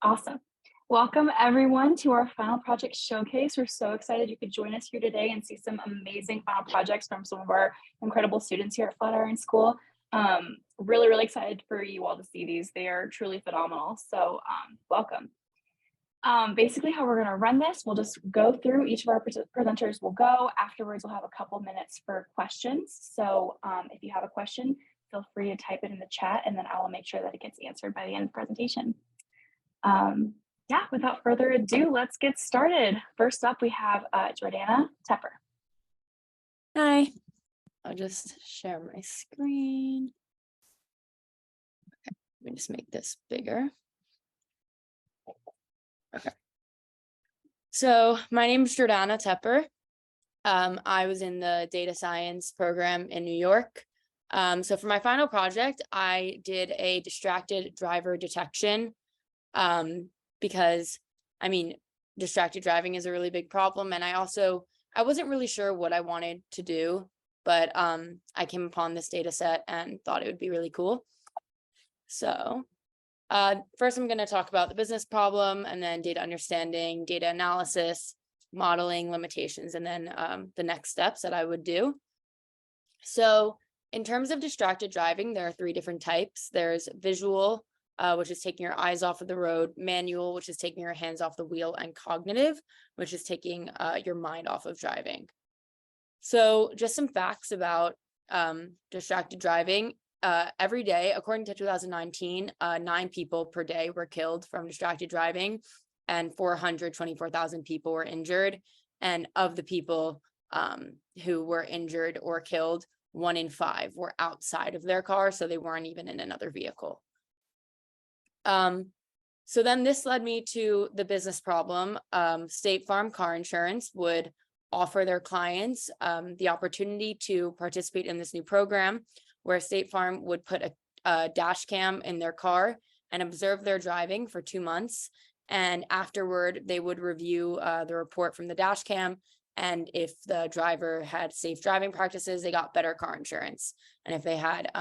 Awesome. Welcome everyone to our final project showcase. We're so excited you could join us here today and see some amazing final projects from some of our incredible students here at Flatiron School. Really excited for you all to see these. They are truly phenomenal. So welcome. Basically how we're gonna run this, we'll just go through each of our presenters will go. Afterwards, we'll have a couple minutes for questions. So if you have a question, feel free to type it in the chat and then I will make sure that it gets answered by the end of the presentation. Yeah, without further ado, let's get started. First up, we have Jordana Tepper. Hi, I'll just share my screen. Okay, let me just make this bigger. Okay. So my name is Jordana Tepper. I was in the data science program in New York. So for my final project, I did a distracted driver detection because distracted driving is a really big problem. And I wasn't really sure what I wanted to do, but I came upon this data set and thought it would be really cool. So first I'm going to talk about the business problem and then data understanding, data analysis, modeling, limitations, and then the next steps that I would do. So in terms of distracted driving, there are three different types. There's visual, which is taking your eyes off of the road, manual, which is taking your hands off the wheel, and cognitive, which is taking your mind off of driving. So just some facts about distracted driving. Every day, according to 2019, 9 people per day were killed from distracted driving and 424,000 people were injured. And of the people who were injured or killed, 1 in 5 were outside of their car, so they weren't even in another vehicle. So then this led me to the business problem. State Farm Car Insurance would offer their clients the opportunity to participate in this new program where State Farm would put a dash cam in their car and observe their driving for 2 months. And afterward, they would review the report from the dash cam. And if the driver had safe driving practices, they got better car insurance. And if they had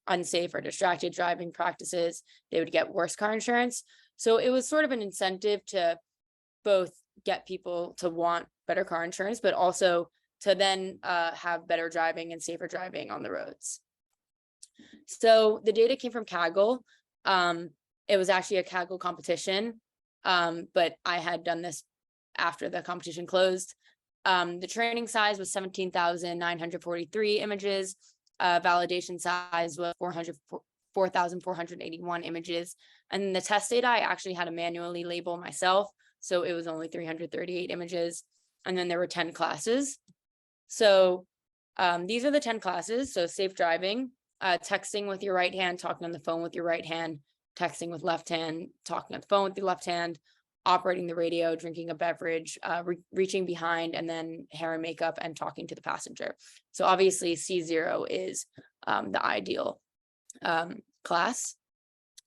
unsafe or distracted driving practices, they would get worse car insurance. So it was sort of an incentive to both get people to want better car insurance, but also to then have better driving and safer driving on the roads. So the data came from Kaggle. It was actually a Kaggle competition, but I had done this after the competition closed. The training size was 17,943 images. Validation size was 4,481 images. And the test data, I actually had to manually label myself. So it was only 338 images. And then there were 10 classes. So these are the 10 classes. So safe driving, texting with your right hand, talking on the phone with your right hand, texting with left hand, talking on the phone with your left hand, operating the radio, drinking a beverage, reaching behind, and then hair and makeup and talking to the passenger. So obviously C0 is the ideal class.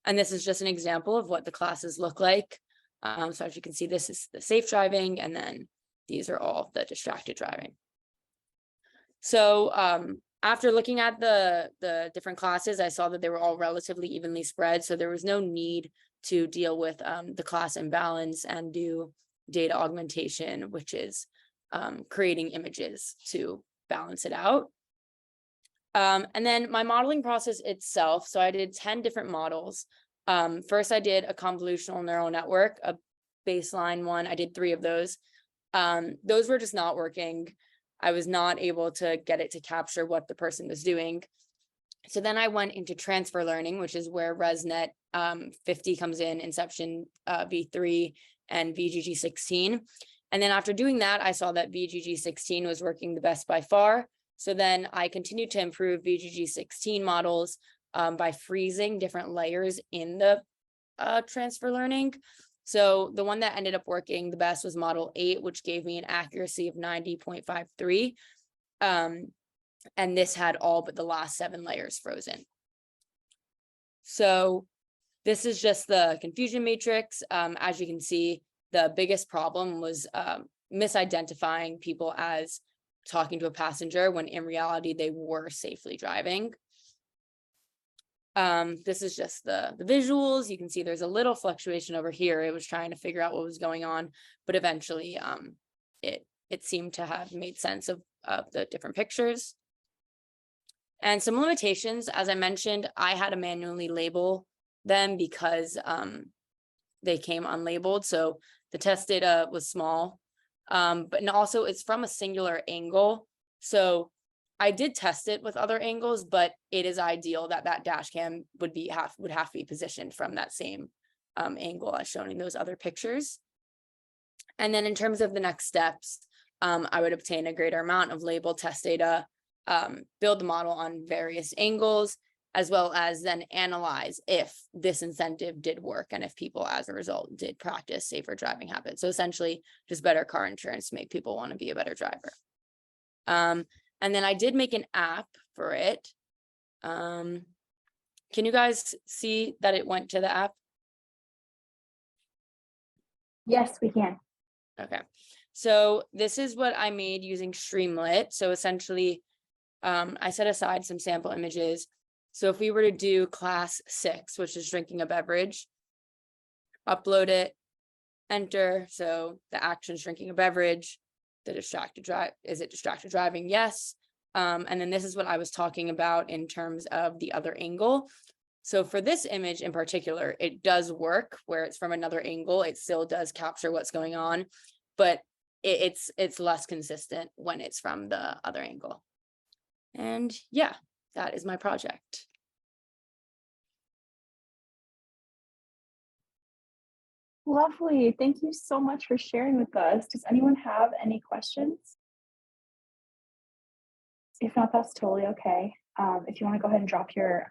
And this is just an example of what the classes look like. So as you can see, this is the safe driving, and then these are all the distracted driving. So after looking at the different classes, I saw that they were all relatively evenly spread. So there was no need to deal with the class imbalance and do data augmentation, which is creating images to balance it out. And then my modeling process itself, so I did 10 different models. First, I did a convolutional neural network, a baseline one. I did 3 of those. Those were just not working. I was not able to get it to capture what the person was doing. So then I went into transfer learning, which is where ResNet 50 comes in, Inception V3, and VGG16. And then after doing that, I saw that VGG16 was working the best by far. So then I continued to improve VGG16 models by freezing different layers in the transfer learning. So the one that ended up working the best was model 8, which gave me an accuracy of 90.53. And this had all but the last 7 layers frozen. So this is just the confusion matrix. As you can see, the biggest problem was misidentifying people as talking to a passenger when in reality they were safely driving. This is just the visuals. You can see there's a little fluctuation over here. It was trying to figure out what was going on, but eventually it seemed to have made sense of the different pictures. And some limitations, as I mentioned, I had to manually label them because they came unlabeled. So the test data was small, but also it's from a singular angle. So I did test it with other angles, but it is ideal that that dash cam would have to be positioned from that same angle as shown in those other pictures. And then in terms of the next steps, I would obtain a greater amount of labeled test data, build the model on various angles, as well as then analyze if this incentive did work and if people as a result did practice safer driving habits. So essentially just better car insurance to make people want to be a better driver. And then I did make an app for it. Can you guys see that it went to the app? Yes, we can. Okay. So this is what I made using Streamlit. So essentially, I set aside some sample images. So if we were to do class 6, which is drinking a beverage, upload it, enter. So the action is drinking a beverage. The distracted drive, is it distracted driving? Yes. And then this is what I was talking about in terms of the other angle. So for this image in particular, it does work where it's from another angle. It still does capture what's going on, but it's less consistent when it's from the other angle. And yeah, that is my project. Lovely. Thank you so much for sharing with us. Does anyone have any questions? If not, that's totally okay. If you want to go ahead and drop your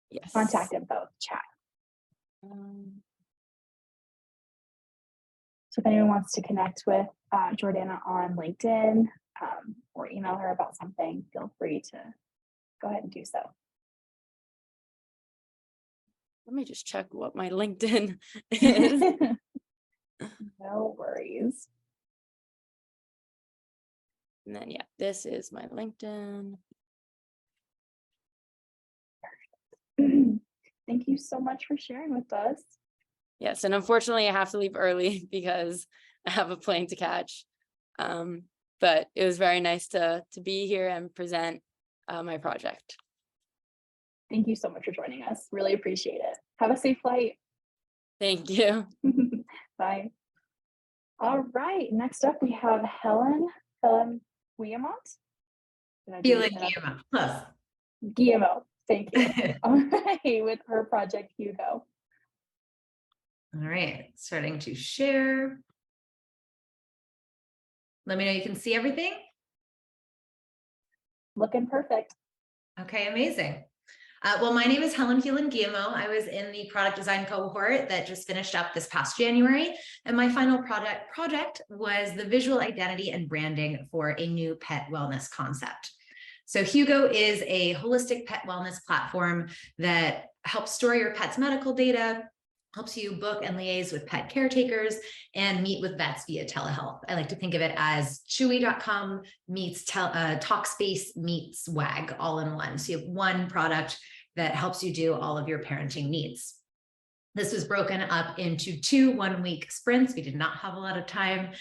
Yes. contact info in the chat. So if anyone wants to connect with Jordana on LinkedIn or email her about something, feel free to go ahead and do so. Let me just check what my LinkedIn is. No worries. And then, yeah, this is my LinkedIn. Thank you so much for sharing with us. Yes, and unfortunately I have to leave early because I have a plane to catch. But it was very nice to be here and present my project. Thank you so much for joining us. Really appreciate it. Have a safe flight. Thank you. Bye. All right, next up we have Helen Phelan-Guillemot. Phelan-Guillemot, close. Guillemot, thank you. All right, with her project Hugo. All right, starting to share. Let me know you can see everything. Looking perfect. Okay, amazing. Well, my name is Helen Phelan-Guillemot. I was in the product design cohort that just finished up this past January. And my final project was the visual identity and branding for a new pet wellness concept. So Hugo is a holistic pet wellness platform that helps store your pet's medical data, helps you book and liaise with pet caretakers, and meet with vets via telehealth. I like to think of it as Chewy.com meets Talkspace meets WAG all in one. So you have one product that helps you do all of your parenting needs. This was broken up into 2 one-week sprints. We did not have a lot of time.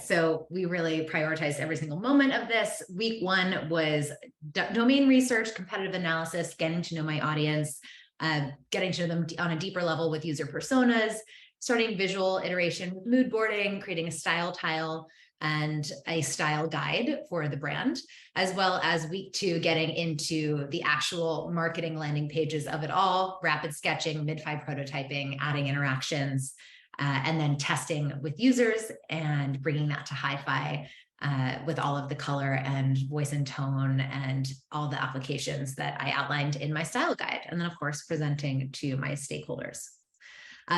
So we really prioritized every single moment of this. Week 1 was domain research, competitive analysis, getting to know my audience, getting to know them on a deeper level with user personas, starting visual iteration with mood boarding, creating a style tile and a style guide for the brand, as well as week 2, getting into the actual marketing landing pages of it all, rapid sketching, mid-fi prototyping, adding interactions, and then testing with users and bringing that to hi-fi with all of the color and voice and tone and all the applications that I outlined in my style guide. And then of course, presenting to my stakeholders.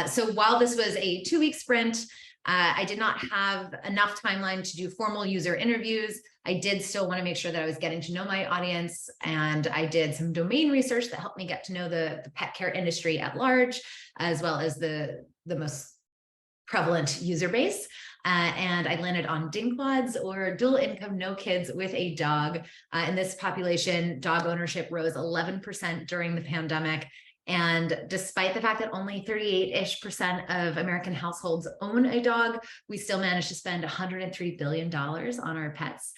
So while this was a 2-week sprint, I did not have enough timeline to do formal user interviews. I did still want to make sure that I was getting to know my audience, and I did some domain research that helped me get to know the pet care industry at large, as well as the most prevalent user base. and I landed on dinquads, or dual income, no kids with a dog. In this population, dog ownership rose 11% during the pandemic. And despite the fact that only 38-ish% of American households own a dog, we still managed to spend $103 billion on our pets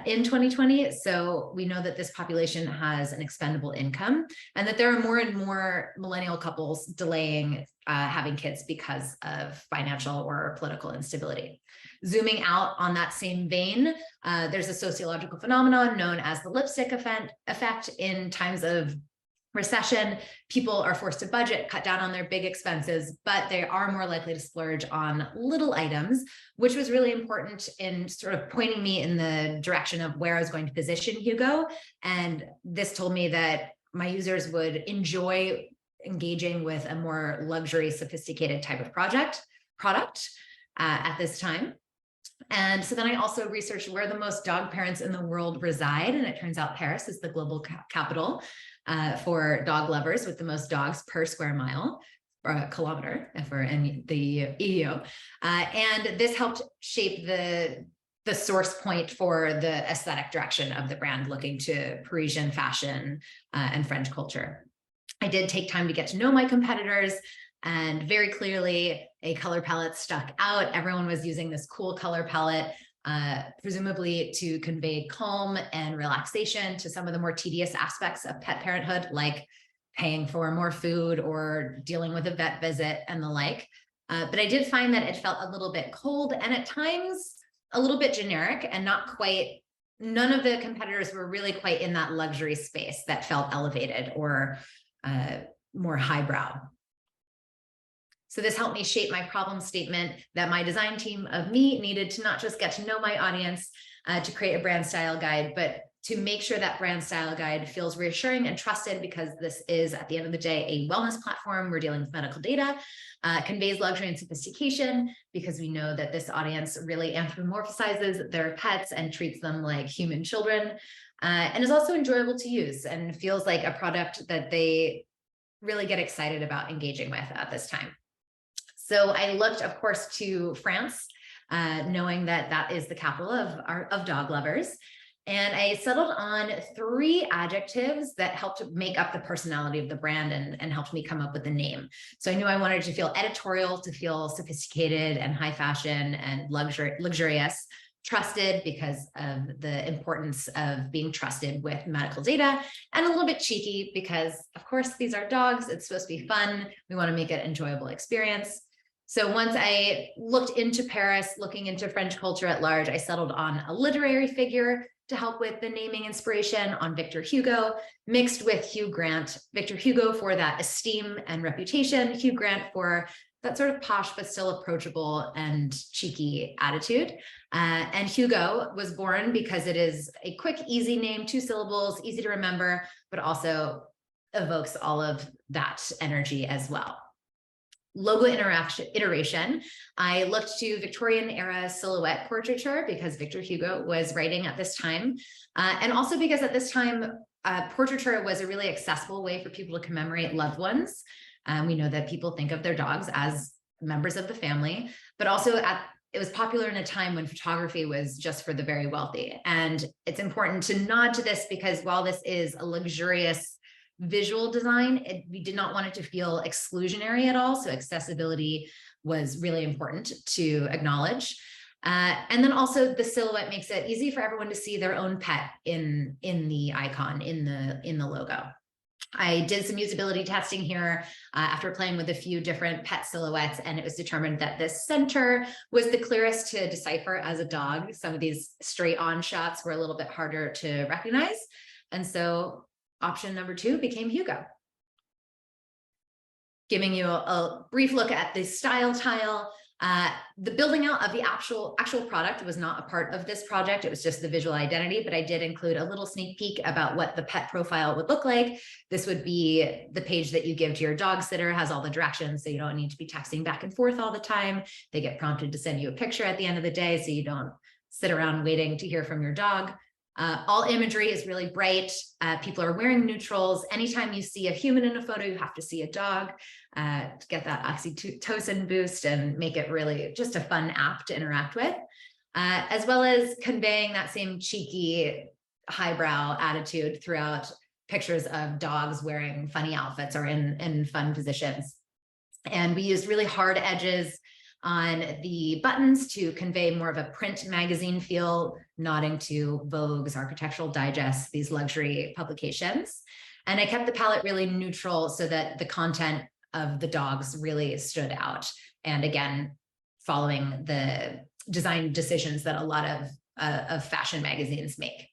in 2020. So we know that this population has an expendable income, and that there are more and more millennial couples delaying having kids because of financial or political instability. Zooming out on that same vein, there's a sociological phenomenon known as the lipstick effect. In times of recession, people are forced to budget, cut down on their big expenses, but they are more likely to splurge on little items, which was really important in sort of pointing me in the direction of where I was going to position Hugo. And this told me that my users would enjoy engaging with a more luxury, sophisticated type of product at this time. And so then I also researched where the most dog parents in the world reside. And it turns out Paris is the global capital for dog lovers, with the most dogs per square mile or kilometer if we're in the EU. And this helped shape the source point for the aesthetic direction of the brand, looking to Parisian fashion and French culture. I did take time to get to know my competitors, and very clearly a color palette stuck out. Everyone was using this cool color palette, presumably to convey calm and relaxation to some of the more tedious aspects of pet parenthood, like paying for more food or dealing with a vet visit and the like. But I did find that it felt a little bit cold, and at times a little bit generic, and none of the competitors were really quite in that luxury space that felt elevated or more highbrow. So this helped me shape my problem statement that my design team of me needed to not just get to know my audience to create a brand style guide, but to make sure that brand style guide feels reassuring and trusted, because this is, at the end of the day, a wellness platform. We're dealing with medical data, conveys luxury and sophistication, because we know that this audience really anthropomorphizes their pets and treats them like human children, and is also enjoyable to use and feels like a product that they really get excited about engaging with at this time. So I looked, of course, to France, knowing that that is the capital of dog lovers. And I settled on 3 adjectives that helped make up the personality of the brand and helped me come up with the name. So I knew I wanted to feel editorial, to feel sophisticated and high fashion and luxurious, trusted because of the importance of being trusted with medical data, and a little bit cheeky because, of course, these are dogs. It's supposed to be fun. We want to make it an enjoyable experience. So once I looked into Paris, looking into French culture at large, I settled on a literary figure to help with the naming inspiration, on Victor Hugo, mixed with Hugh Grant. Victor Hugo for that esteem and reputation, Hugh Grant for that sort of posh but still approachable and cheeky attitude. And Hugo was born because it is a quick, easy name, 2 syllables, easy to remember, but also evokes all of that energy as well. Logo iteration, I looked to Victorian era silhouette portraiture because Victor Hugo was writing at this time. And also because at this time, portraiture was a really accessible way for people to commemorate loved ones. We know that people think of their dogs as members of the family, but also it was popular in a time when photography was just for the very wealthy. And it's important to nod to this because while this is a luxurious visual design, we did not want it to feel exclusionary at all. So accessibility was really important to acknowledge. And then also the silhouette makes it easy for everyone to see their own pet in the icon, in the logo. I did some usability testing here after playing with a few different pet silhouettes, and it was determined that the center was the clearest to decipher as a dog. Some of these straight on shots were a little bit harder to recognize. And so option number 2 became Hugo. Giving you a brief look at the style tile. The building out of the actual product was not a part of this project. It was just the visual identity, but I did include a little sneak peek about what the pet profile would look like. This would be the page that you give to your dog sitter, has all the directions, so you don't need to be texting back and forth all the time. They get prompted to send you a picture at the end of the day, so you don't sit around waiting to hear from your dog. All imagery is really bright. People are wearing neutrals. Anytime you see a human in a photo, you have to see a dog to get that oxytocin boost and make it really just a fun app to interact with, as well as conveying that same cheeky, highbrow attitude throughout pictures of dogs wearing funny outfits or in fun positions. And we used really hard edges on the buttons to convey more of a print magazine feel, nodding to Vogue's Architectural Digest, these luxury publications. And I kept the palette really neutral so that the content of the dogs really stood out. And again, following the design decisions that a lot of fashion magazines make.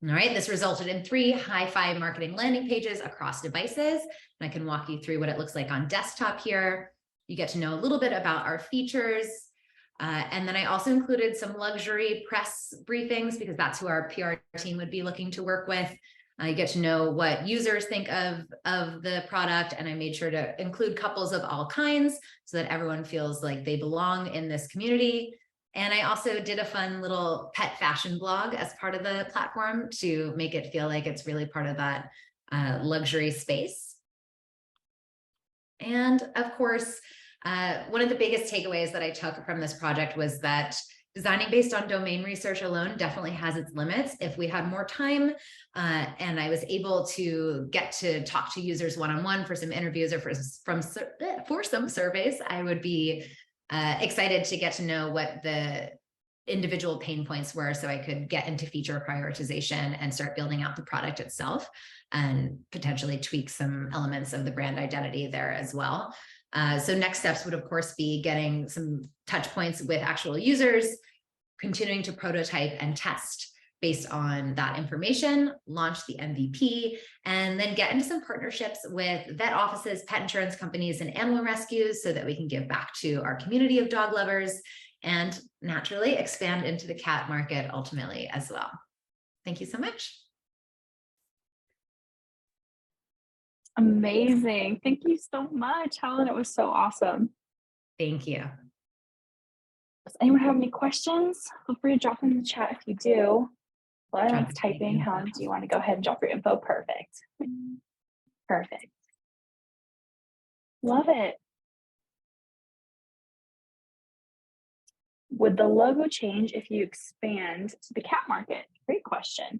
All right, this resulted in 3 hi-fi marketing landing pages across devices. And I can walk you through what it looks like on desktop here. You get to know a little bit about our features. And then I also included some luxury press briefings because that's who our PR team would be looking to work with. You get to know what users think of the product. And I made sure to include couples of all kinds so that everyone feels like they belong in this community. And I also did a fun little pet fashion blog as part of the platform to make it feel like it's really part of that luxury space. And of course, one of the biggest takeaways that I took from this project was that designing based on domain research alone definitely has its limits. If we had more time and I was able to get to talk to users one-on-one for some interviews or for some surveys, I would be excited to get to know what the individual pain points were so I could get into feature prioritization and start building out the product itself and potentially tweak some elements of the brand identity there as well. So next steps would, of course, be getting some touch points with actual users, continuing to prototype and test based on that information, launch the MVP, and then get into some partnerships with vet offices, pet insurance companies, and animal rescues so that we can give back to our community of dog lovers and naturally expand into the cat market ultimately as well. Thank you so much. Amazing. Thank you so much, Helen. It was so awesome. Thank you. Does anyone have any questions? Feel free to drop them in the chat if you do. While everyone's typing, Helen, do you want to go ahead and drop your info? Perfect. Perfect. Love it. Would the logo change if you expand to the cat market? Great question.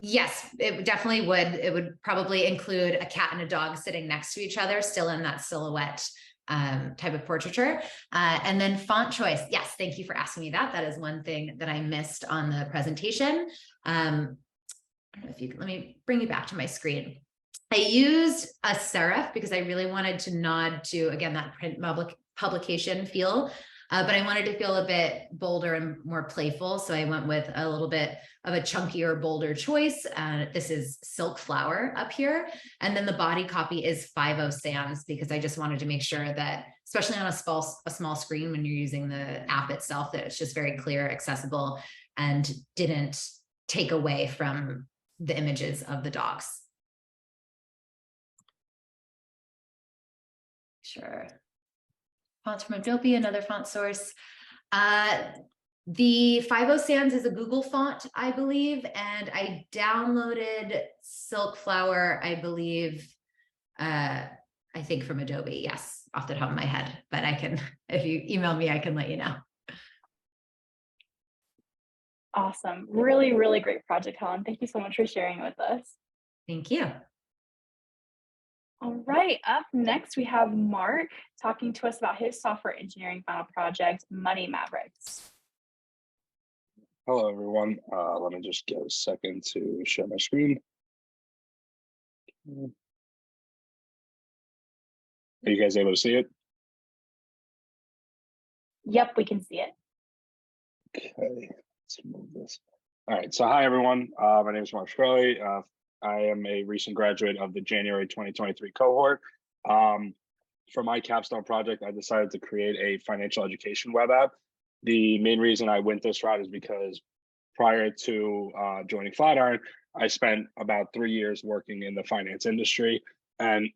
Yes, it definitely would. It would probably include a cat and a dog sitting next to each other, still in that silhouette type of portraiture. And then font choice. Yes, thank you for asking me that. That is one thing that I missed on the presentation. I don't know if you can, let me bring you back to my screen. I used a serif because I really wanted to nod to, again, that print publication feel. But I wanted to feel a bit bolder and more playful. So I went with a little bit of a chunkier, bolder choice. This is Silk Flower up here. And then the body copy is 5-0 Sans because I just wanted to make sure that, especially on a small screen when you're using the app itself, that it's just very clear, accessible, and didn't take away from the images of the dogs. Sure. Fonts from Adobe, another font source. The 5-0 Sans is a Google font, I believe, and I downloaded Silk Flower, I believe, I think from Adobe, yes, off the top of my head, but I can, if you email me, I can let you know. Awesome. Really, really great project, Helen. Thank you so much for sharing it with us. Thank you. All right, up next we have Mark talking to us about his software engineering final project, Money Mavericks. Hello, everyone. Let me just get a second to share my screen. Are you guys able to see it? Yep, we can see it. Okay, let's move this. All right, so hi, everyone. My name is Mark Shkreli. I am a recent graduate of the January 2023 cohort. For my capstone project, I decided to create a financial education web app. The main reason I went this route is because prior to joining Flatiron, I spent about 3 years working in the finance industry. And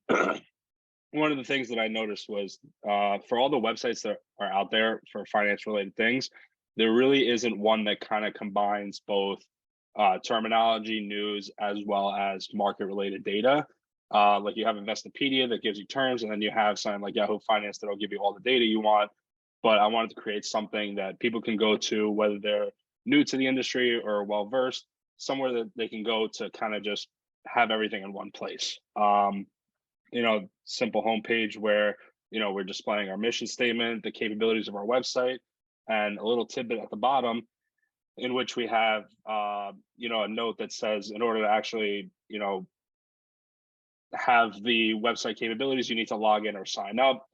one of the things that I noticed was for all the websites that are out there for finance related things, there really isn't one that kind of combines both terminology, news, as well as market related data. Like you have Investopedia that gives you terms, and then you have something like Yahoo Finance that'll give you all the data you want. But I wanted to create something that people can go to, whether they're new to the industry or well versed, somewhere that they can go to kind of just have everything in one place. Simple homepage where we're displaying our mission statement, the capabilities of our website, and a little tidbit at the bottom in which we have a note that says, in order to actually have the website capabilities, you need to log in or sign up.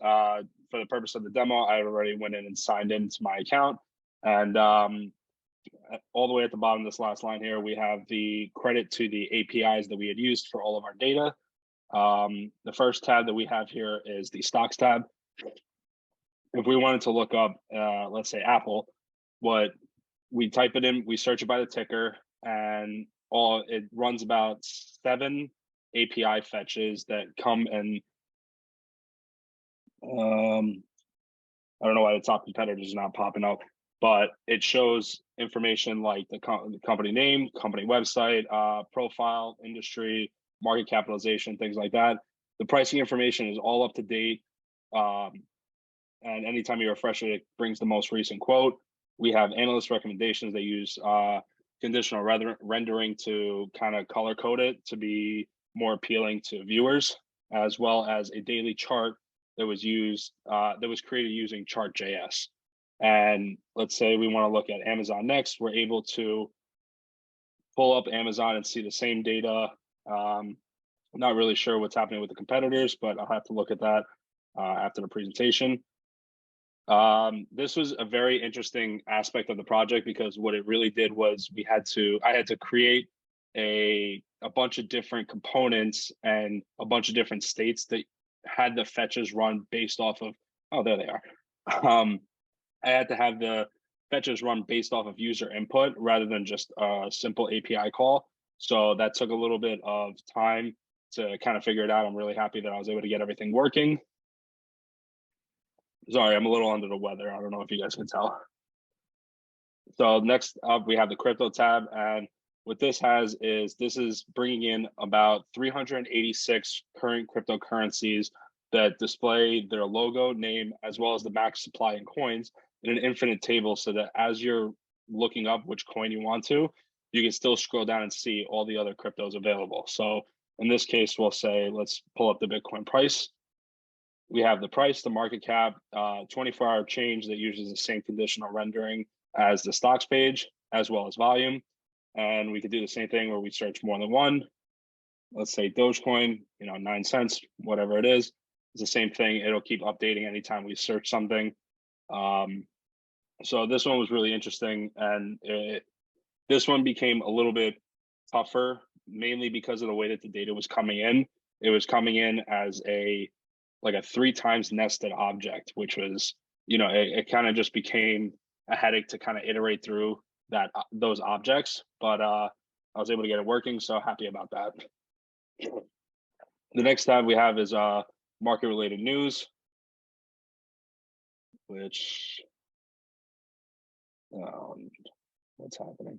For the purpose of the demo, I already went in and signed into my account. And all the way at the bottom of this last line here, we have the credit to the APIs that we had used for all of our data. The first tab that we have here is the stocks tab. If we wanted to look up, let's say Apple, what we type it in, we search it by the ticker, and it runs about 7 API fetches that come and I don't know why the top competitors is not popping up, but it shows information like the company name, company website, profile, industry, market capitalization, things like that. The pricing information is all up to date. And anytime you refresh it, it brings the most recent quote. We have analyst recommendations. They use conditional rendering to kind of color code it to be more appealing to viewers, as well as a daily chart that was created using Chart.js. And let's say we want to look at Amazon next, we're able to pull up Amazon and see the same data. I'm not really sure what's happening with the competitors, but I'll have to look at that after the presentation. This was a very interesting aspect of the project because what it really did was I had to create a bunch of different components and a bunch of different states that had the fetches run based off of, oh, there they are. I had to have the fetches run based off of user input rather than just a simple API call. So that took a little bit of time to kind of figure it out. I'm really happy that I was able to get everything working. Sorry, I'm a little under the weather. I don't know if you guys can tell. So next up, we have the crypto tab. And what this has is this is bringing in about 386 current cryptocurrencies that display their logo, name, as well as the max supply in coins in an infinite table, so that as you're looking up which coin you want to, you can still scroll down and see all the other cryptos available. So in this case, we'll say, let's pull up the Bitcoin price. We have the price, the market cap, 24-hour change that uses the same conditional rendering as the stocks page, as well as volume. And we could do the same thing where we search more than one. Let's say Dogecoin, 9 cents, whatever it is. It's the same thing. It'll keep updating anytime we search something. So this one was really interesting. And this one became a little bit tougher, mainly because of the way that the data was coming in. It was coming in as a 3 times nested object, which was, it kind of just became a headache to kind of iterate through those objects, but I was able to get it working, so happy about that. The next tab we have is market related news, which what's happening?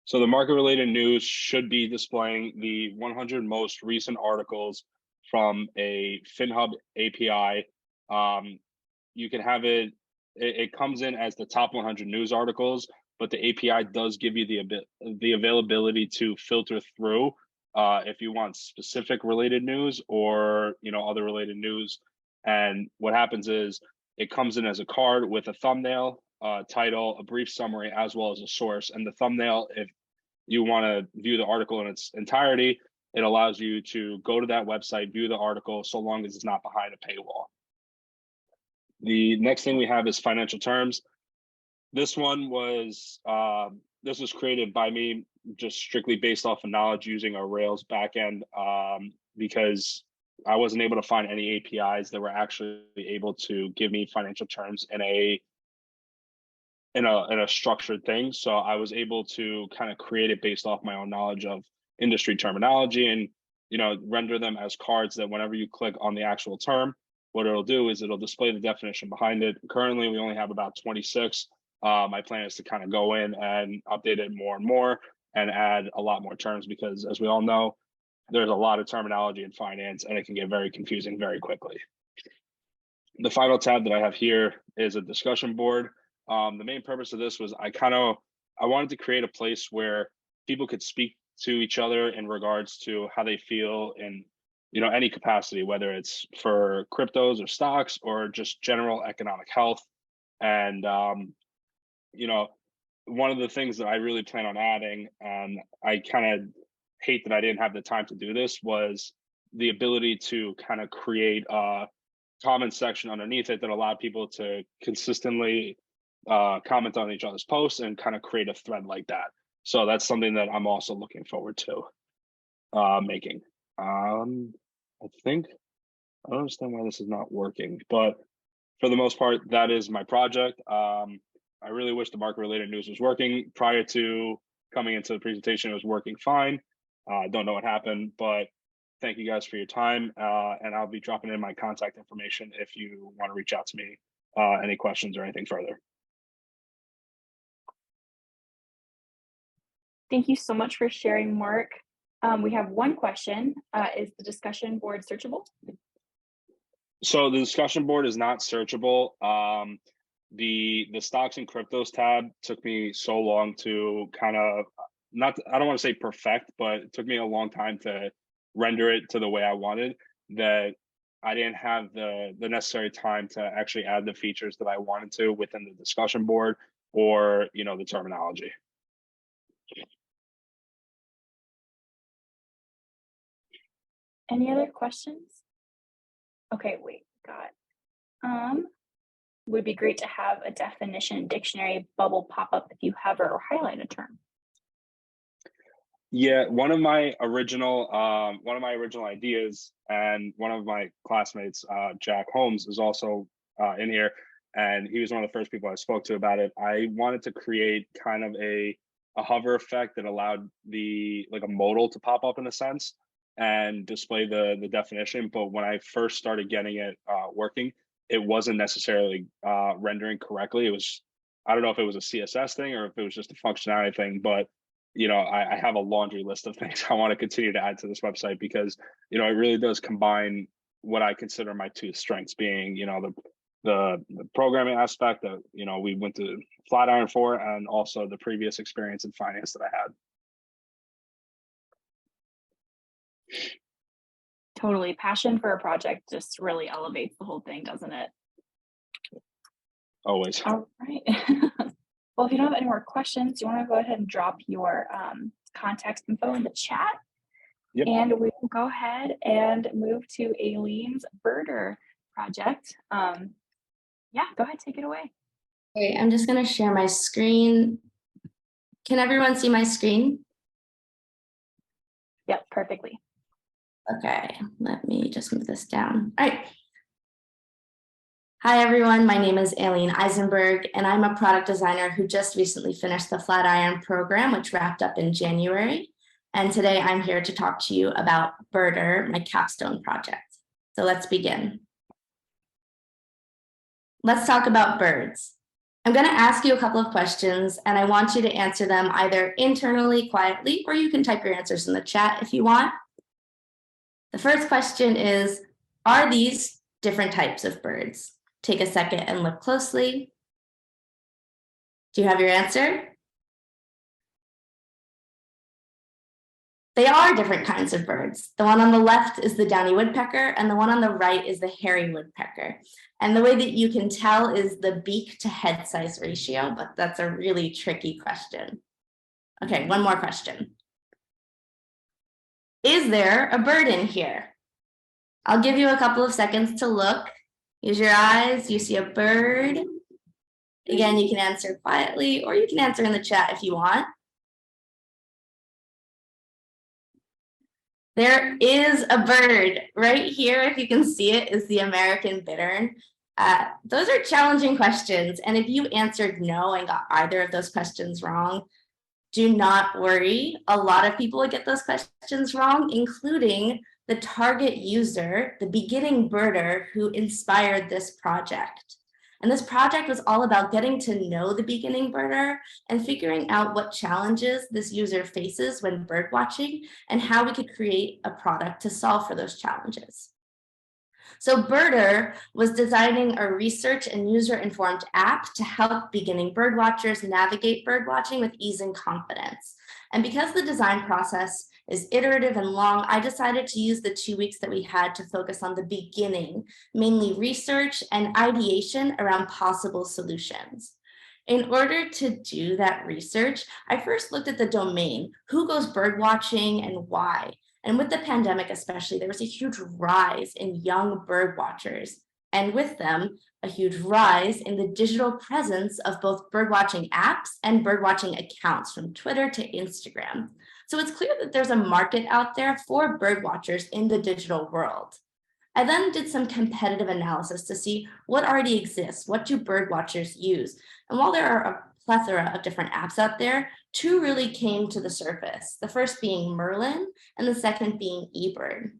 So the market related news should be displaying the 100 most recent articles from a FinHub API. You can have it comes in as the top 100 news articles, but the API does give you the availability to filter through if you want specific related news or other related news. And what happens is it comes in as a card with a thumbnail, title, a brief summary, as well as a source. And the thumbnail, if you want to view the article in its entirety, it allows you to go to that website, view the article, so long as it's not behind a paywall. The next thing we have is financial terms. This one was created by me just strictly based off of knowledge using our Rails backend because I wasn't able to find any APIs that were actually able to give me financial terms in a structured thing. So I was able to kind of create it based off my own knowledge of industry terminology and render them as cards that whenever you click on the actual term, what it'll do is it'll display the definition behind it. Currently, we only have about 26. My plan is to kind of go in and update it more and more and add a lot more terms because, as we all know, there's a lot of terminology in finance and it can get very confusing very quickly. The final tab that I have here is a discussion board. The main purpose of this was I wanted to create a place where people could speak to each other in regards to how they feel in any capacity, whether it's for cryptos or stocks or just general economic health. And one of the things that I really plan on adding, and I kind of hate that I didn't have the time to do this, was the ability to kind of create a comment section underneath it that allowed people to consistently comment on each other's posts and kind of create a thread like that. So that's something that I'm also looking forward to making. I don't understand why this is not working, but for the most part, that is my project. I really wish the market-related news was working. Prior to coming into the presentation, it was working fine. I don't know what happened, but thank you guys for your time. And I'll be dropping in my contact information if you want to reach out to me, any questions or anything further. Thank you so much for sharing, Mark. We have one question. Is the discussion board searchable? So the discussion board is not searchable. The stocks and cryptos tab took me so long to kind of, I don't want to say perfect, but it took me a long time to render it to the way I wanted, that I didn't have the necessary time to actually add the features that I wanted to within the discussion board or, the terminology. Any other questions? Okay, wait, got would be great to have a definition dictionary bubble pop up if you hover or highlight a term. Yeah, one of my original ideas, and one of my classmates, Jack Holmes, is also in here, and he was one of the first people I spoke to about it. I wanted to create kind of a hover effect that allowed a modal to pop up in a sense and display the definition. But when I first started getting it working, it wasn't necessarily rendering correctly. It was, I don't know if it was a CSS thing or if it was just a functionality thing, but I have a laundry list of things I want to continue to add to this website because, it really does combine what I consider my two strengths being, the programming aspect that, we went to Flatiron for, and also the previous experience in finance that I had. Totally. Passion for a project just really elevates the whole thing, doesn't it? Always. All right. Well, if you don't have any more questions, you want to go ahead and drop your contact info in the chat. Yep. And we will go ahead and move to Aileen's birder project. Yeah, go ahead, take it away. Okay, I'm just going to share my screen. Can everyone see my screen? Yep, perfectly. Okay, let me just move this down. All right. Hi, everyone. My name is Aileen Eisenberg, and I'm a product designer who just recently finished the Flatiron program, which wrapped up in January. And today I'm here to talk to you about Birder, my capstone project. So let's begin. Let's talk about birds. I'm going to ask you a couple of questions, and I want you to answer them either internally, quietly, or you can type your answers in the chat if you want. The first question is, are these different types of birds? Take a second and look closely. Do you have your answer? They are different kinds of birds. The one on the left is the downy woodpecker, and the one on the right is the hairy woodpecker. And the way that you can tell is the beak to head size ratio, but that's a really tricky question. Okay, one more question. Is there a bird in here? I'll give you a couple of seconds to look. Use your eyes, you see a bird. Again, you can answer quietly, or you can answer in the chat if you want. There is a bird right here. If you can see it, is the American bittern. Those are challenging questions. And if you answered no and got either of those questions wrong, do not worry. A lot of people would get those questions wrong, including the target user, the beginning birder who inspired this project. And this project was all about getting to know the beginning birder and figuring out what challenges this user faces when bird watching and how we could create a product to solve for those challenges. So Birder was designing a research and user-informed app to help beginning birdwatchers navigate birdwatching with ease and confidence. And because the design process is iterative and long, I decided to use the 2 weeks that we had to focus on the beginning, mainly research and ideation around possible solutions. In order to do that research, I first looked at the domain, who goes birdwatching and why? And with the pandemic especially, there was a huge rise in young bird watchers, and with them, a huge rise in the digital presence of both birdwatching apps and birdwatching accounts from Twitter to Instagram. So it's clear that there's a market out there for birdwatchers in the digital world. I then did some competitive analysis to see what already exists, what do birdwatchers use? And while there are a plethora of different apps out there, 2 really came to the surface, the first being Merlin and the second being eBird.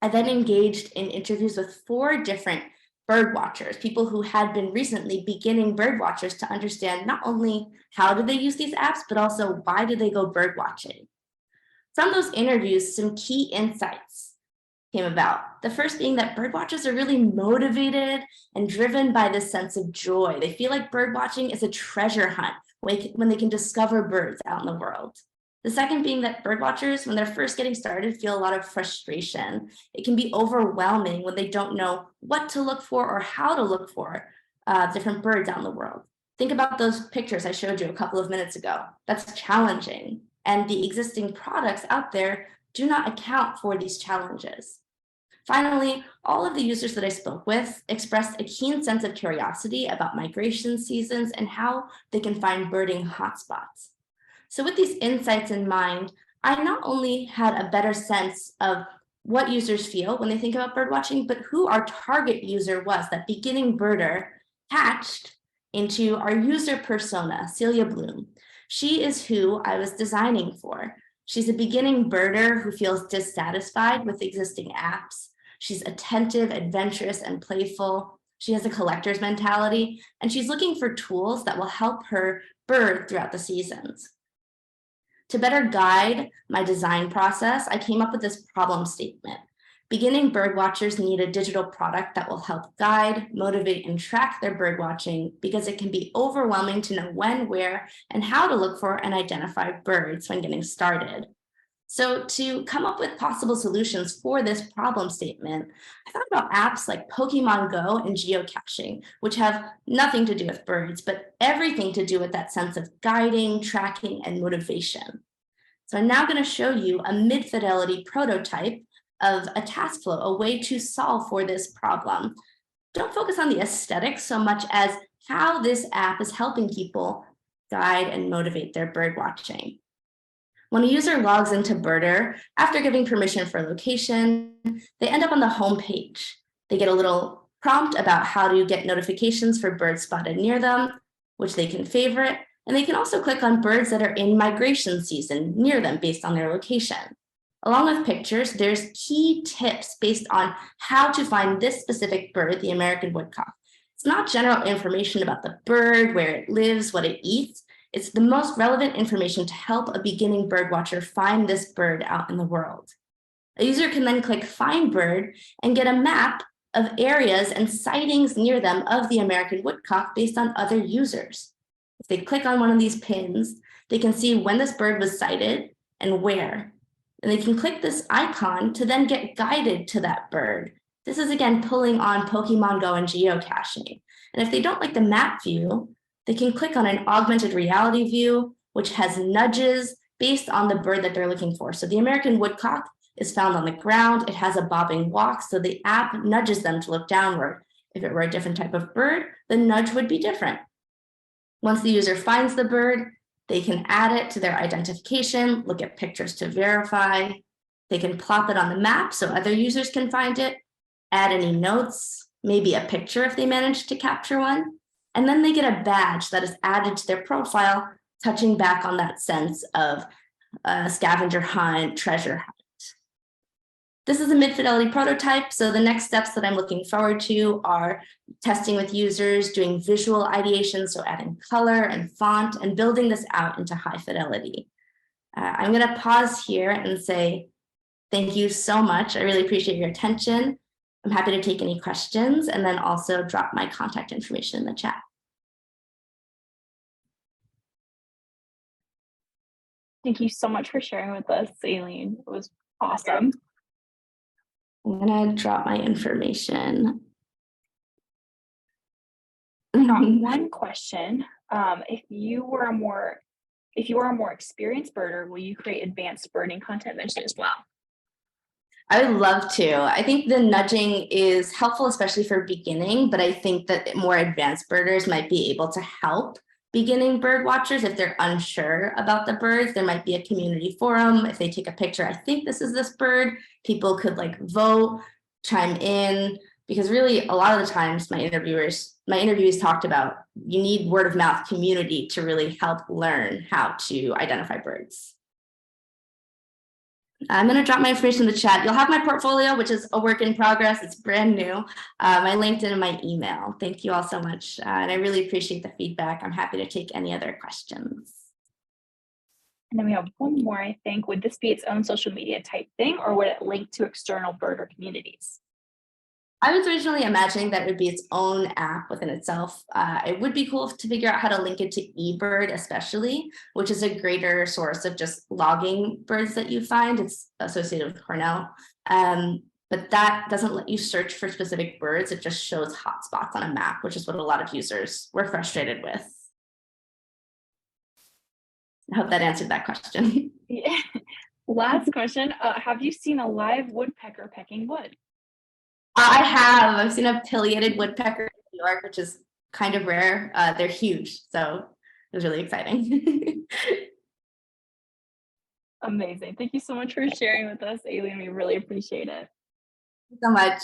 I then engaged in interviews with 4 different bird watchers, people who had been recently beginning bird watchers, to understand not only how do they use these apps, but also why do they go bird watching. From those interviews, some key insights came about. The first being that bird watchers are really motivated and driven by this sense of joy. They feel like bird watching is a treasure hunt when they can discover birds out in the world. The second being that bird watchers, when they're first getting started, feel a lot of frustration. It can be overwhelming when they don't know what to look for or how to look for different birds out in the world. Think about those pictures I showed you a couple of minutes ago. That's challenging. And the existing products out there do not account for these challenges. Finally, all of the users that I spoke with expressed a keen sense of curiosity about migration seasons and how they can find birding hotspots. So with these insights in mind, I not only had a better sense of what users feel when they think about birdwatching, but who our target user was, that beginning birder hatched into our user persona, Celia Bloom. She is who I was designing for. She's a beginning birder who feels dissatisfied with existing apps. She's attentive, adventurous, and playful. She has a collector's mentality, and she's looking for tools that will help her bird throughout the seasons. To better guide my design process, I came up with this problem statement. Beginning bird watchers need a digital product that will help guide, motivate, and track their bird watching, because it can be overwhelming to know when, where, and how to look for and identify birds when getting started. So to come up with possible solutions for this problem statement, I thought about apps like Pokemon Go and geocaching, which have nothing to do with birds, but everything to do with that sense of guiding, tracking, and motivation. So I'm now going to show you a mid-fidelity prototype of a task flow, a way to solve for this problem. Don't focus on the aesthetics so much as how this app is helping people guide and motivate their bird watching. When a user logs into Birder, after giving permission for location, they end up on the home page. They get a little prompt about how to get notifications for birds spotted near them, which they can favorite, and they can also click on birds that are in migration season near them based on their location. Along with pictures, there's key tips based on how to find this specific bird, the American woodcock. It's not general information about the bird, where it lives, what it eats. It's the most relevant information to help a beginning birdwatcher find this bird out in the world. A user can then click Find Bird and get a map of areas and sightings near them of the American woodcock based on other users. If they click on one of these pins, they can see when this bird was sighted and where. And they can click this icon to then get guided to that bird. This is again pulling on Pokemon Go and geocaching. And if they don't like the map view, they can click on an augmented reality view, which has nudges based on the bird that they're looking for. So the American woodcock is found on the ground. It has a bobbing walk, so the app nudges them to look downward. If it were a different type of bird, the nudge would be different. Once the user finds the bird, they can add it to their identification, look at pictures to verify. They can plop it on the map so other users can find it, add any notes, maybe a picture if they manage to capture one. And then they get a badge that is added to their profile, touching back on that sense of scavenger hunt, treasure hunt. This is a mid-fidelity prototype, so the next steps that I'm looking forward to are testing with users, doing visual ideation, so adding color and font, and building this out into high fidelity. I'm going to pause here and say thank you so much. I really appreciate your attention. I'm happy to take any questions, and then also drop my contact information in the chat. Thank you so much for sharing with us, Aileen. It was awesome. I'm gonna drop my information. Got one question. If you were a more experienced birder, will you create advanced birding content eventually as well? I would love to. I think the nudging is helpful, especially for beginning, but I think that more advanced birders might be able to help beginning bird watchers if they're unsure about the birds. There might be a community forum. If they take a picture, I think this is this bird, people could like vote, chime in, because really a lot of the times my interviewees talked about you need word of mouth community to really help learn how to identify birds. I'm going to drop my information in the chat. You'll have my portfolio, which is a work in progress. It's brand new. My LinkedIn and my email. Thank you all so much. And I really appreciate the feedback. I'm happy to take any other questions. And then we have one more, I think. Would this be its own social media type thing, or would it link to external birder communities? I was originally imagining that it would be its own app within itself. It would be cool to figure out how to link it to eBird, especially, which is a greater source of just logging birds that you find. It's associated with Cornell. But that doesn't let you search for specific birds. It just shows hotspots on a map, which is what a lot of users were frustrated with. I hope that answered that question. Yeah. Last question. Have you seen a live woodpecker pecking wood? I have. I've seen a pileated woodpecker in New York, which is kind of rare. They're huge, so it was really exciting. Amazing. Thank you so much for sharing with us, Aileen. We really appreciate it. Thank you so much.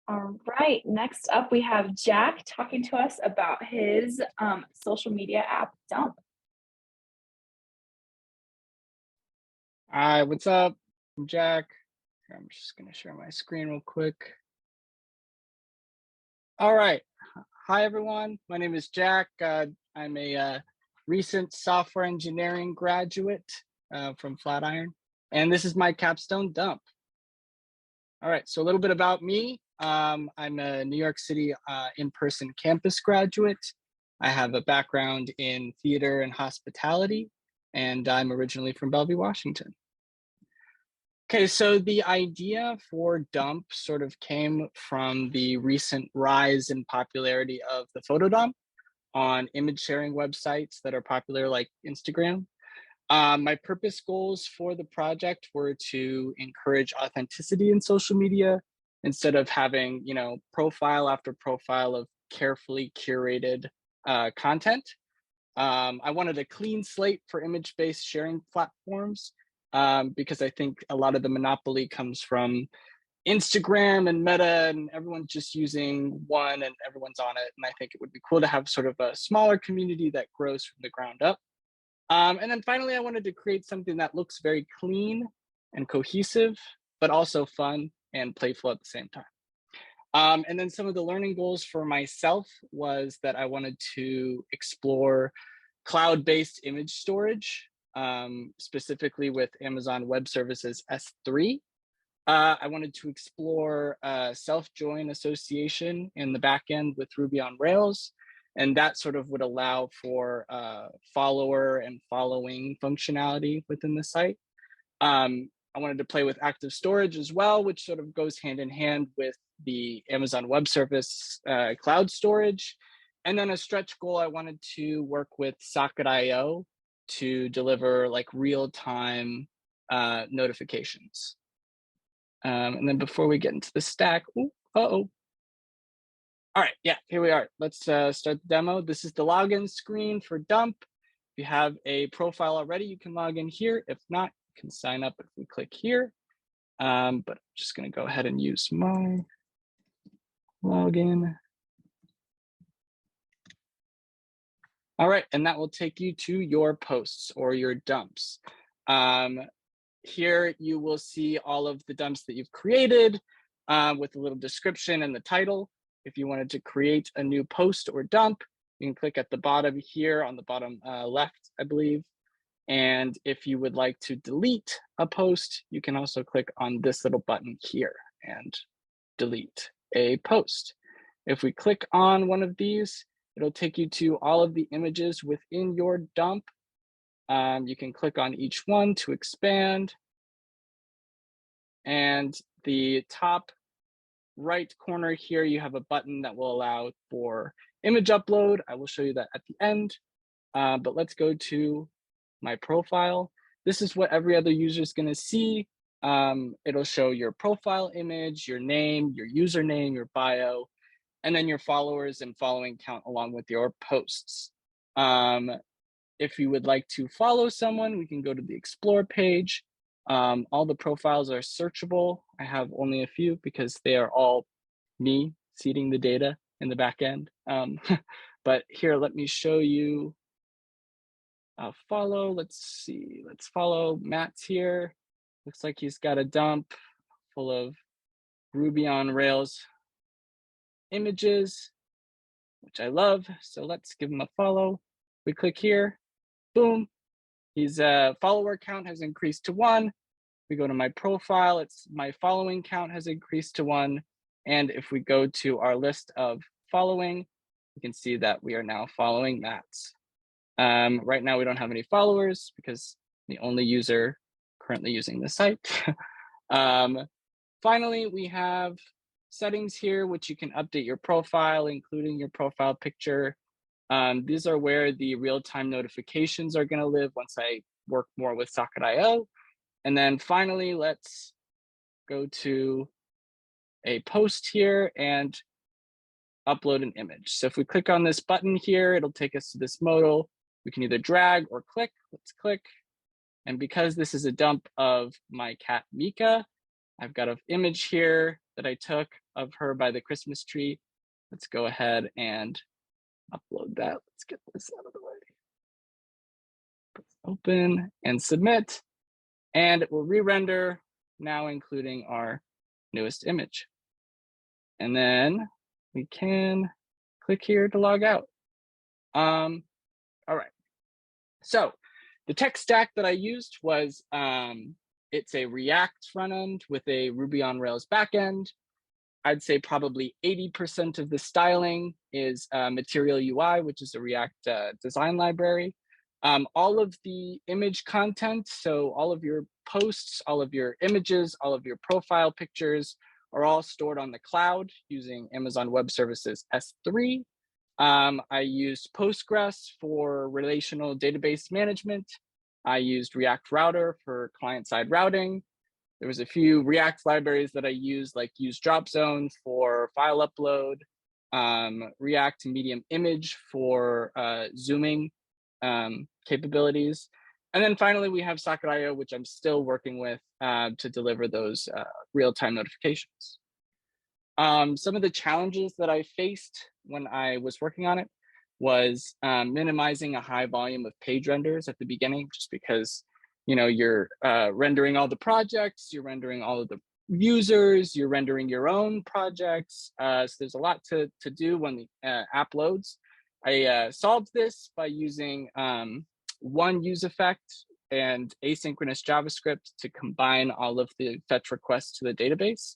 All right. Next up, we have Jack talking to us about his social media app, Dump. Hi, what's up? I'm Jack. I'm just going to share my screen real quick. All right. Hi, everyone. My name is Jack. I'm a recent software engineering graduate from Flatiron, and this is my capstone dump. All right. So a little bit about me. I'm a New York City in-person campus graduate. I have a background in theater and hospitality, and I'm originally from Bellevue, Washington. Okay, so the idea for Dump sort of came from the recent rise in popularity of the photo dump on image sharing websites that are popular like Instagram. My purpose goals for the project were to encourage authenticity in social media instead of having, profile after profile of carefully curated content. I wanted a clean slate for image-based sharing platforms because I think a lot of the monopoly comes from Instagram and Meta, and everyone's just using one and everyone's on it. And I think it would be cool to have sort of a smaller community that grows from the ground up. And then finally, I wanted to create something that looks very clean and cohesive, but also fun and playful at the same time. And then some of the learning goals for myself was that I wanted to explore cloud-based image storage, specifically with Amazon Web Services S3. I wanted to explore self-join association in the backend with Ruby on Rails, and that sort of would allow for follower and following functionality within the site. I wanted to play with active storage as well, which sort of goes hand in hand with the Amazon Web Service cloud storage. And then a stretch goal, I wanted to work with Socket.io to deliver like real-time notifications. And then before we get into the stack, all right, yeah, here we are. Let's start the demo. This is the login screen for Dump. If you have a profile already, you can log in here. If not, you can sign up if we click here. But I'm just gonna go ahead and use my login. All right, and that will take you to your posts or your dumps. here you will see all of the dumps that you've created with a little description and the title. If you wanted to create a new post or dump, you can click at the bottom here on the bottom left, I believe. And if you would like to delete a post, you can also click on this little button here and delete a post. If we click on one of these, it'll take you to all of the images within your dump. You can click on each one to expand. And the top right corner here, you have a button that will allow for image upload. I will show you that at the end, but let's go to my profile. This is what every other user is going to see. It'll show your profile image, your name, your username, your bio, and then your followers and following count along with your posts. If you would like to follow someone, we can go to the Explore page. All the profiles are searchable. I have only a few because they are all me seeding the data in the back end. But here, let me show you a follow. Let's see, let's follow Matt's here. Looks like he's got a dump full of Ruby on Rails images, which I love. So let's give him a follow. We click here, boom. His follower count has increased to 1. We go to my profile, it's my following count has increased to 1. And if we go to our list of following, you can see that we are now following Matt's. Right now we don't have any followers because the only user currently using the site. Finally, we have settings here, which you can update your profile, including your profile picture. These are where the real-time notifications are going to live once I work more with Socket.io. And then finally, let's go to a post here and upload an image. So if we click on this button here, it'll take us to this modal. We can either drag or click. Let's click. And because this is a dump of my cat Mika, I've got an image here that I took of her by the Christmas tree. Let's go ahead and upload that. Let's get this out of the way. Press open and submit. And it will re-render, now including our newest image. And then we can click here to log out. All right. So the tech stack that I used was, it's a React front end with a Ruby on Rails backend. I'd say probably 80% of the styling is Material UI, which is a React design library. All of the image content, so all of your posts, all of your images, all of your profile pictures are all stored on the cloud using Amazon Web Services S3. I used Postgres for relational database management. I used React Router for client-side routing. There was a few React libraries that I used, like use drop zone for file upload, React Medium Image for zooming capabilities. And then finally, we have Socket.io, which I'm still working with to deliver those real-time notifications. Some of the challenges that I faced when I was working on it was minimizing a high volume of page renders at the beginning, just because you're rendering all the projects, you're rendering all of the users, you're rendering your own projects. So there's a lot to do when the app loads. I solved this by using one use effect and asynchronous JavaScript to combine all of the fetch requests to the database.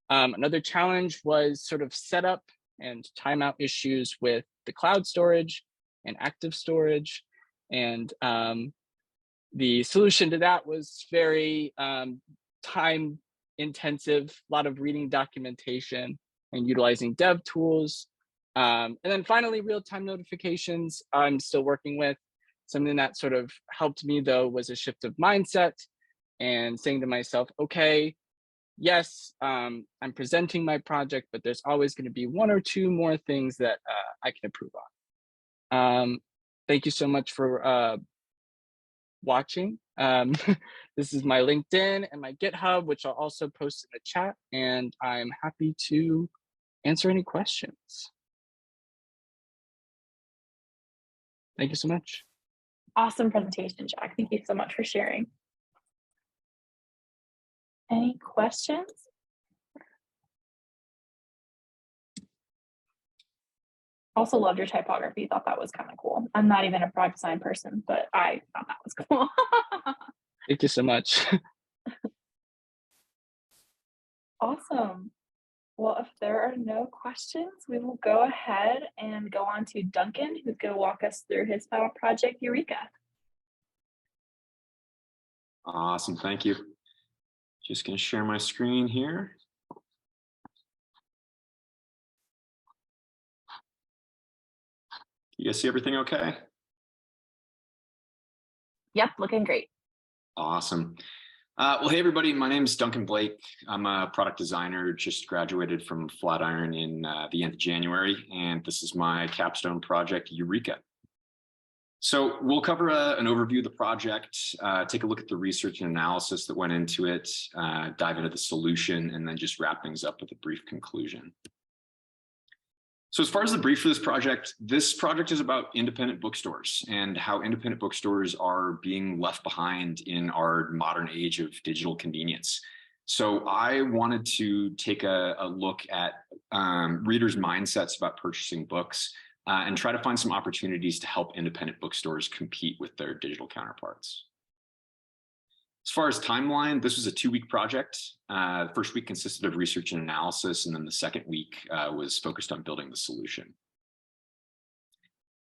Another challenge was sort of setup and timeout issues with the cloud storage and active storage. And the solution to that was very time intensive, a lot of reading documentation and utilizing dev tools. And then finally, real-time notifications I'm still working with. Something that sort of helped me though was a shift of mindset and saying to myself, okay, yes, I'm presenting my project, but there's always going to be one or two more things that I can improve on. Thank you so much for watching. This is my LinkedIn and my GitHub, which I'll also post in the chat, and I'm happy to answer any questions. Thank you so much. Awesome presentation, Jack. Thank you so much for sharing. Any questions? Also loved your typography. Thought that was kind of cool. I'm not even a product design person, but I thought that was cool. Thank you so much. Awesome. Well, if there are no questions, we will go ahead and go on to Duncan, who's going to walk us through his final project, Eureka. Awesome, thank you. Just going to share my screen here. You guys see everything okay? Yep, looking great. Awesome. Well, hey, everybody. My name is Duncan Blake. I'm a product designer, just graduated from Flatiron in the end of January, and this is my capstone project, Eureka. So we'll cover an overview of the project, take a look at the research and analysis that went into it, dive into the solution, and then just wrap things up with a brief conclusion. So as far as the brief for this project is about independent bookstores and how independent bookstores are being left behind in our modern age of digital convenience. So I wanted to take a look at readers' mindsets about purchasing books and try to find some opportunities to help independent bookstores compete with their digital counterparts. As far as timeline, this was a 2-week project. The first week consisted of research and analysis, and then the second week was focused on building the solution.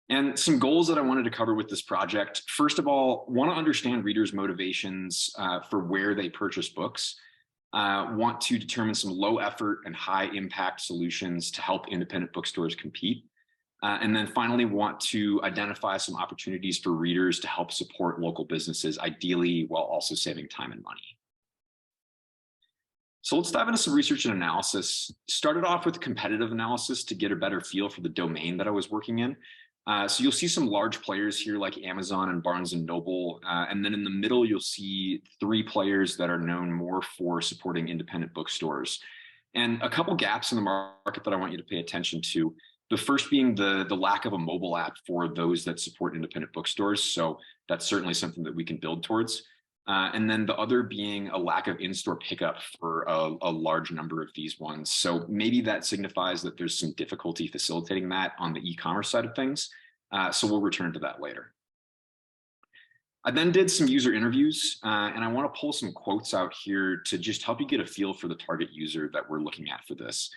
And some goals that I wanted to cover with this project. First of all, want to understand readers' motivations for where they purchase books. Want to determine some low effort and high impact solutions to help independent bookstores compete. And then finally want to identify some opportunities for readers to help support local businesses, ideally while also saving time and money. So let's dive into some research and analysis. Started off with competitive analysis to get a better feel for the domain that I was working in. So you'll see some large players here like Amazon and Barnes & Noble. And then in the middle, you'll see 3 players that are known more for supporting independent bookstores. And a couple gaps in the market that I want you to pay attention to. The first being the lack of a mobile app for those that support independent bookstores. So that's certainly something that we can build towards. And then the other being a lack of in-store pickup for a large number of these ones. So maybe that signifies that there's some difficulty facilitating that on the e-commerce side of things. So we'll return to that later. I then did some user interviews, and I want to pull some quotes out here to just help you get a feel for the target user that we're looking at for this.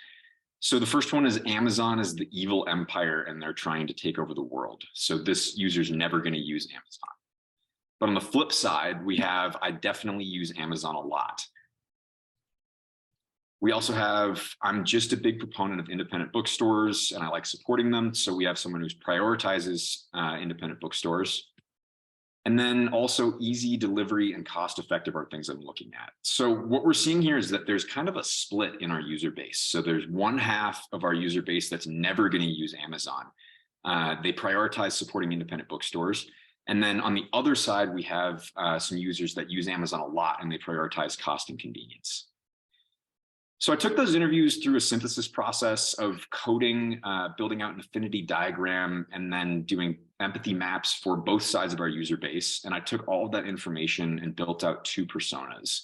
So the first one is Amazon is the evil empire and they're trying to take over the world. So this user's never going to use Amazon. But on the flip side, we have, I definitely use Amazon a lot. We also have, I'm just a big proponent of independent bookstores and I like supporting them. So we have someone who prioritizes independent bookstores. And then also easy delivery and cost effective are things I'm looking at. So what we're seeing here is that there's kind of a split in our user base. So there's 1/2 of our user base that's never going to use Amazon. They prioritize supporting independent bookstores. And then on the other side, we have some users that use Amazon a lot and they prioritize cost and convenience. So I took those interviews through a synthesis process of coding, building out an affinity diagram, and then doing empathy maps for both sides of our user base. And I took all of that information and built out 2 personas.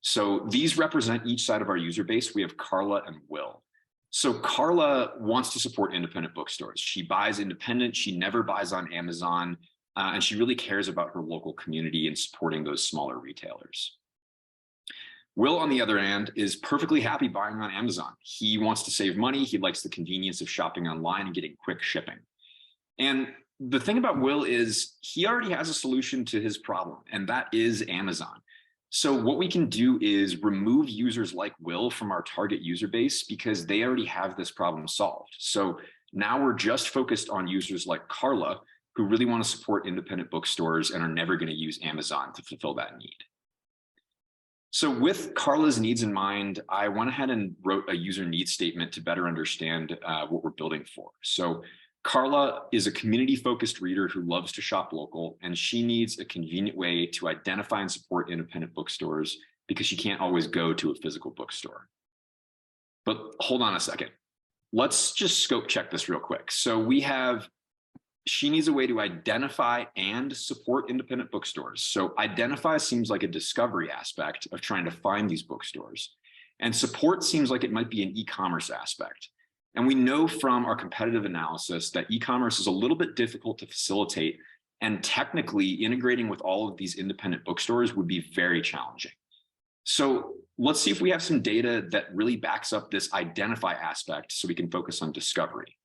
So these represent each side of our user base. We have Carla and Will. So Carla wants to support independent bookstores. She buys independent, she never buys on Amazon, and she really cares about her local community and supporting those smaller retailers. Will, on the other hand, is perfectly happy buying on Amazon. He wants to save money. He likes the convenience of shopping online and getting quick shipping. And the thing about Will is he already has a solution to his problem, and that is Amazon. So what we can do is remove users like Will from our target user base because they already have this problem solved. So now we're just focused on users like Carla who really want to support independent bookstores and are never going to use Amazon to fulfill that need. So with Carla's needs in mind, I went ahead and wrote a user needs statement to better understand what we're building for. So Carla is a community-focused reader who loves to shop local, and she needs a convenient way to identify and support independent bookstores because she can't always go to a physical bookstore. But hold on a second. Let's just scope check this real quick. So we have she needs a way to identify and support independent bookstores. So identify seems like a discovery aspect of trying to find these bookstores. And support seems like it might be an e-commerce aspect. And we know from our competitive analysis that e-commerce is a little bit difficult to facilitate, and technically integrating with all of these independent bookstores would be very challenging. So let's see if we have some data that really backs up this identify aspect so we can focus on discovery.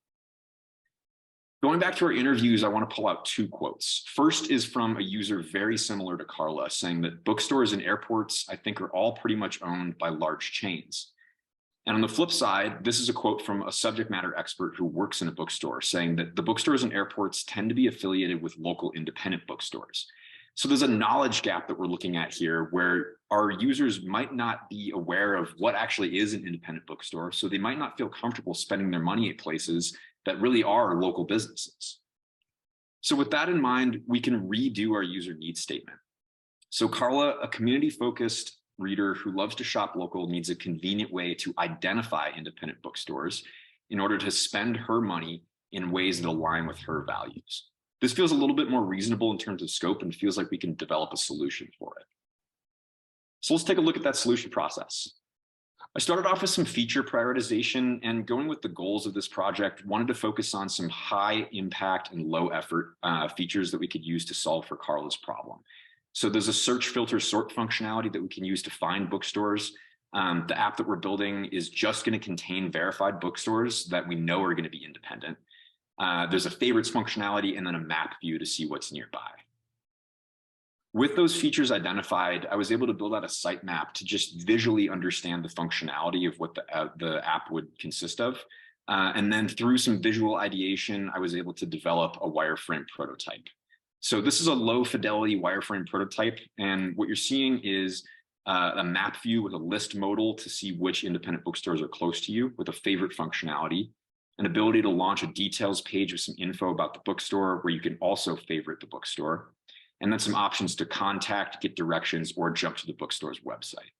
Going back to our interviews, I want to pull out two quotes. First is from a user very similar to Carla, saying that bookstores and airports, I think, are all pretty much owned by large chains. And on the flip side, this is a quote from a subject matter expert who works in a bookstore, saying that the bookstores and airports tend to be affiliated with local independent bookstores. So there's a knowledge gap that we're looking at here where our users might not be aware of what actually is an independent bookstore. So they might not feel comfortable spending their money at places that really are local businesses. So with that in mind, we can redo our user needs statement. So Carla, a community-focused reader who loves to shop local, needs a convenient way to identify independent bookstores in order to spend her money in ways that align with her values. This feels a little bit more reasonable in terms of scope and feels like we can develop a solution for it. So let's take a look at that solution process. I started off with some feature prioritization, and going with the goals of this project, wanted to focus on some high impact and low effort features that we could use to solve for Carla's problem. So there's a search, filter, sort functionality that we can use to find bookstores. The app that we're building is just going to contain verified bookstores that we know are going to be independent. There's a favorites functionality and then a map view to see what's nearby. With those features identified, I was able to build out a sitemap to just visually understand the functionality of what the app would consist of. And then through some visual ideation, I was able to develop a wireframe prototype. So this is a low fidelity wireframe prototype. And what you're seeing is a map view with a list modal to see which independent bookstores are close to you with a favorite functionality, an ability to launch a details page with some info about the bookstore where you can also favorite the bookstore, and then some options to contact, get directions, or jump to the bookstore's website.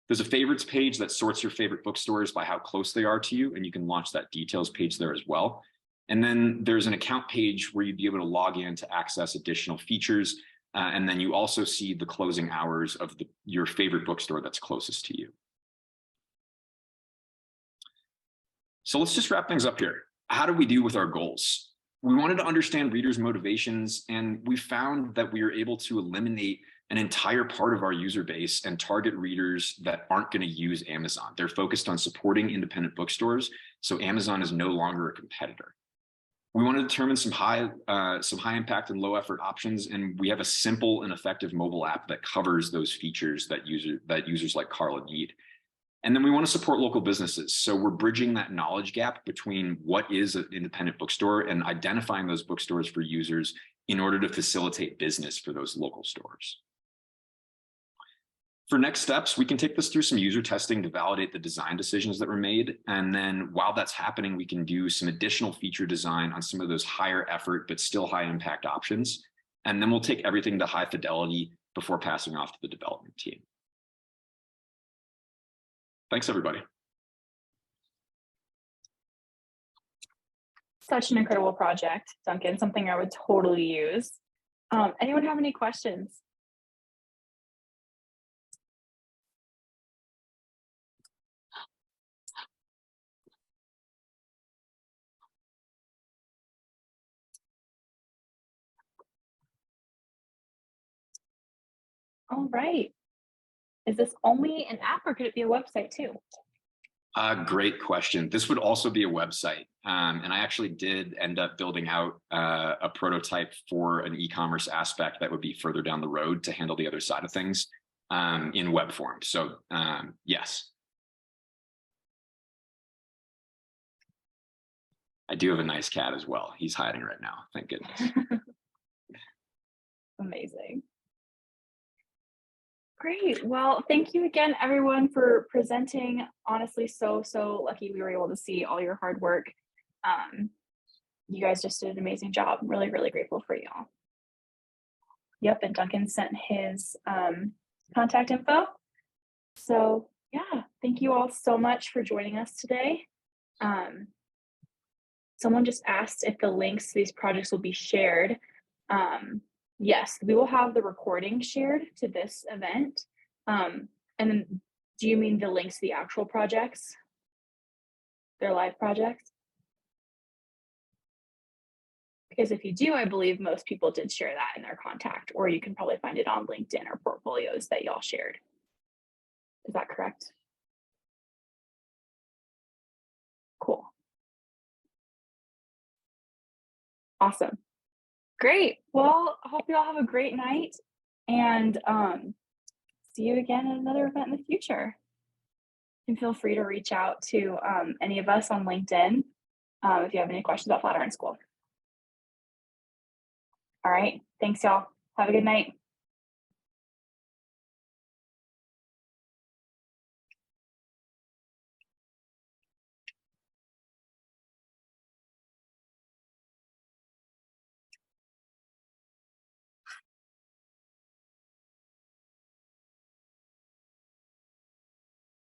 There's a favorites page that sorts your favorite bookstores by how close they are to you, and you can launch that details page there as well. And then there's an account page where you'd be able to log in to access additional features. And then you also see the closing hours of your favorite bookstore that's closest to you. So let's just wrap things up here. How did we do with our goals? We wanted to understand readers' motivations, and we found that we were able to eliminate an entire part of our user base and target readers that aren't going to use Amazon. They're focused on supporting independent bookstores, so Amazon is no longer a competitor. We want to determine some high impact and low effort options, and we have a simple and effective mobile app that covers those features that users like Carla need. And then we want to support local businesses. So we're bridging that knowledge gap between what is an independent bookstore and identifying those bookstores for users in order to facilitate business for those local stores. For next steps, we can take this through some user testing to validate the design decisions that were made. And then while that's happening, we can do some additional feature design on some of those higher effort, but still high impact options. And then we'll take everything to high fidelity before passing off to the development team. Thanks, everybody. Such an incredible project, Duncan, something I would totally use. Anyone have any questions? All right. Is this only an app or could it be a website too? Great question. This would also be a website. And I actually did end up building out a prototype for an e-commerce aspect that would be further down the road to handle the other side of things in web form. So yes. I do have a nice cat as well. He's hiding right now. Thank goodness. Amazing. Great. Well, thank you again, everyone, for presenting. Honestly, so lucky we were able to see all your hard work. You guys just did an amazing job. I'm really, really grateful for y'all. Yep, and Duncan sent his contact info. So yeah, thank you all so much for joining us today. someone just asked if the links to these projects will be shared. Yes, we will have the recording shared to this event. And then do you mean the links to the actual projects? Their live projects? Because if you do, I believe most people did share that in their contact, or you can probably find it on LinkedIn or portfolios that y'all shared. Is that correct? Cool. Awesome. Great. Well, I hope you all have a great night, and see you again at another event in the future. And feel free to reach out to any of us on LinkedIn if you have any questions about Flatiron School. All right. Thanks, y'all. Have a good night.